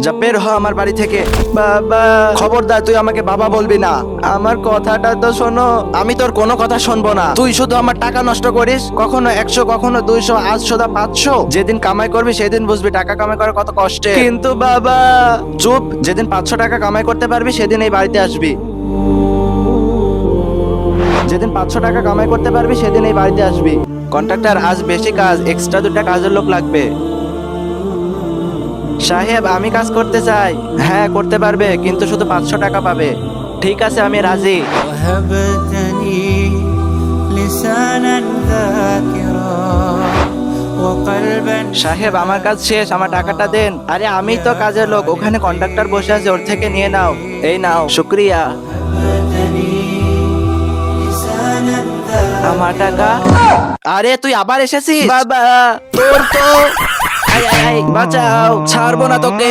যা বের হ আমার বাড়ি থেকে। বাবা, খবরদার তুই আমাকে বাবা বলবি না। আমার কথাটা তো শোনো। আমি তোর কোনো কথা শুনবো না। তুই শুধু আমার টাকা নষ্ট করিস, কখনো 100, কখনো 200, আজ সোজা 500। যেদিন কামাই করবি সেদিন বুঝবি টাকা কামাই করা কত কষ্টে। কিন্তু বাবা। চুপ, যেদিন 500 টাকা কামাই করতে পারবি সেদিন এই বাড়িতে আসবি। যেদিন 500 টাকা কামাই করতে পারবি সেদিন এই বাড়িতে আসবি। কন্ট্রাক্টর, আজ বেশি কাজ, এক্সট্রা 2টা কাজের লোক লাগবে। সাহেব, আমি কাজ করতে চাই। হ্যাঁ, করতে পারবে, কিন্তু শুধু 500 টাকা পাবে। ঠিক আছে, আমি রাজি। وهبتني لسانا ذاكرا وقلبا সাহেব, আমার কাজ শেষ, আমার টাকাটা দেন। আরে আমি তো কাজের লোক, ওখানে কন্ট্রাক্টর বসে আছে, ওর থেকে নিয়ে নাও। এই নাও, শুক্রিয়া। لسانا ذاكرا আমার টাকা। আরে তুই আবার এসেছিস? বাবা, তোর তো। আই আই আই, বাঁচাও, ছাড়বো না তোকে।